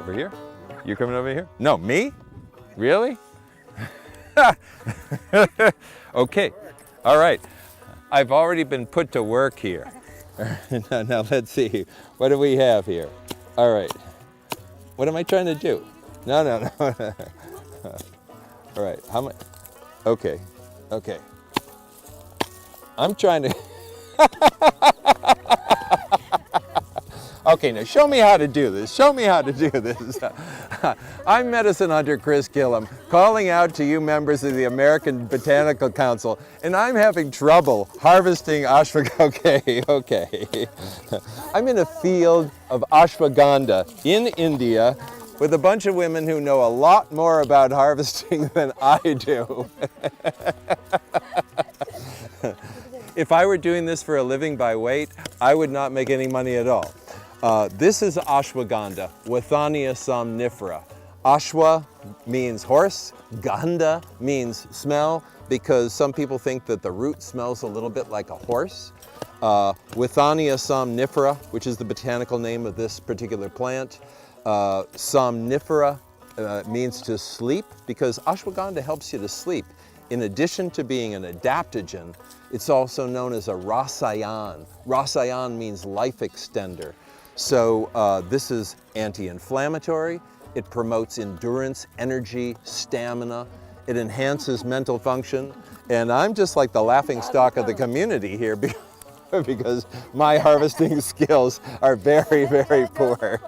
Over here? You coming over here? No, me? Really? Okay, all right. I've already been put to work here. Now let's see, what do we have here? All right, what am I trying to do? No. All right, how much? Okay. I'm trying to, okay, now show me how to do this. I'm medicine hunter Chris Killam, calling out to you members of the American Botanical Council, and I'm having trouble harvesting ashwagandha. Okay. I'm in a field of ashwagandha in India with a bunch of women who know a lot more about harvesting than I do. If I were doing this for a living by weight, I would not make any money at all. This is ashwagandha, Withania somnifera. Ashwa means horse, gandha means smell, because some people think that the root smells a little bit like a horse. Withania somnifera, which is the botanical name of this particular plant. Somnifera means to sleep, because ashwagandha helps you to sleep. In addition to being an adaptogen, it's also known as a rasayan. Rasayan means life extender. So this is anti-inflammatory. It promotes endurance, energy, stamina. It enhances mental function. And I'm just like the laughingstock of the community here because my harvesting skills are very, very poor.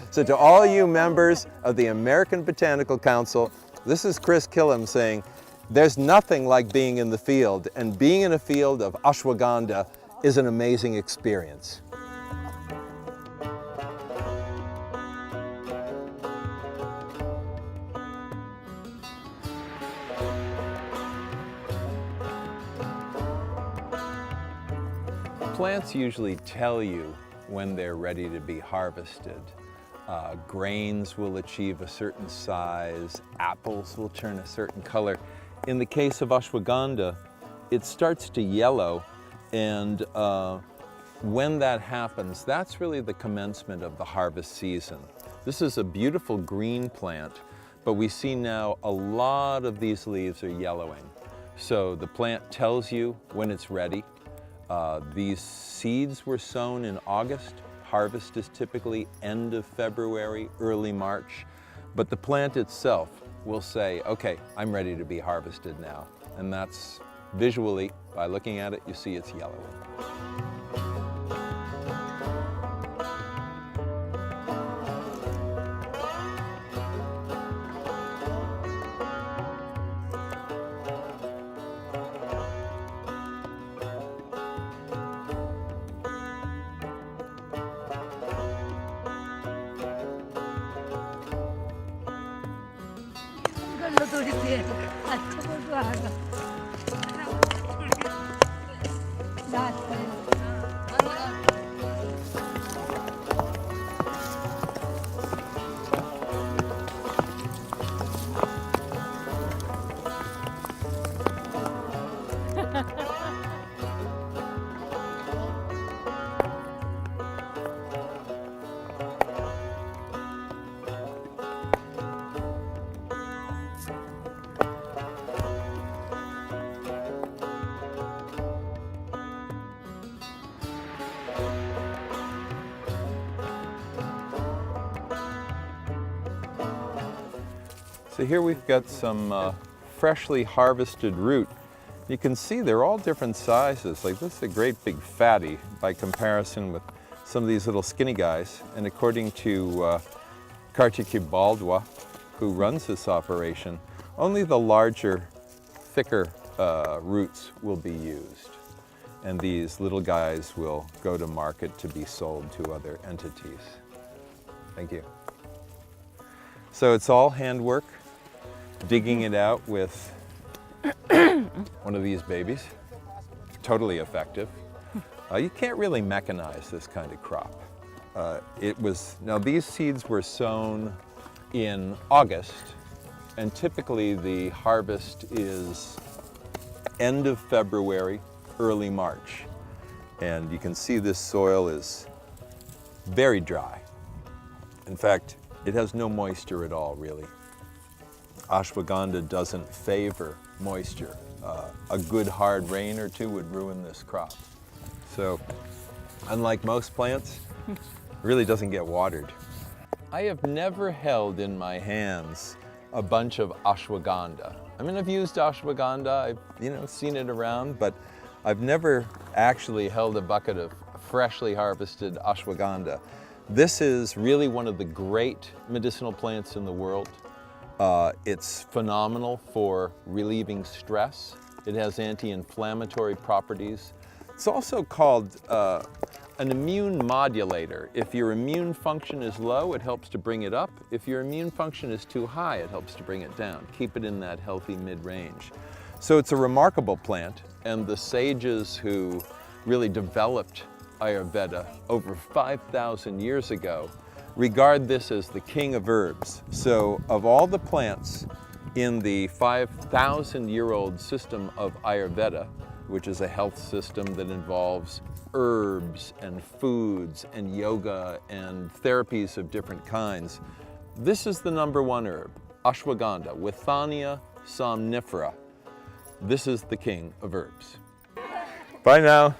So to all you members of the American Botanical Council, this is Chris Killam saying, there's nothing like being in the field, and being in a field of ashwagandha is an amazing experience. Plants usually tell you when they're ready to be harvested. Grains will achieve a certain size, apples will turn a certain color. In the case of ashwagandha, it starts to yellow, and when that happens, that's really the commencement of the harvest season. This is a beautiful green plant, but we see now a lot of these leaves are yellowing. So the plant tells you when it's ready. These seeds were sown in August. Harvest is typically end of February, early March. But the plant itself will say, okay, I'm ready to be harvested now. And that's visually, by looking at it, you see it's yellowing. So here we've got some freshly harvested root. You can see they're all different sizes. Like this is a great big fatty by comparison with some of these little skinny guys. And according to Kartiki Baldwa, who runs this operation, only the larger, thicker roots will be used. And these little guys will go to market to be sold to other entities. Thank you. So it's all handwork. Digging it out with one of these babies, totally effective. You can't really mechanize this kind of crop. Now these seeds were sown in August, and typically the harvest is end of February, early March. And you can see this soil is very dry. In fact, It has no moisture at all, really. Ashwagandha doesn't favor moisture. A good hard rain or two would ruin this crop. So, unlike most plants, it really doesn't get watered. I have never held in my hands a bunch of ashwagandha. I mean, I've used ashwagandha, I've seen it around, but I've never actually held a bucket of freshly harvested ashwagandha. This is really one of the great medicinal plants in the world. It's phenomenal for relieving stress. It has anti-inflammatory properties. It's also called an immune modulator. If your immune function is low, it helps to bring it up. If your immune function is too high, it helps to bring it down. Keep it in that healthy mid-range. So it's a remarkable plant, and the sages who really developed Ayurveda over 5,000 years ago regard this as the king of herbs. So of all the plants in the 5,000-year-old system of Ayurveda, which is a health system that involves herbs and foods and yoga and therapies of different kinds, this is the #1 herb, ashwagandha, Withania somnifera. This is the king of herbs. Bye now.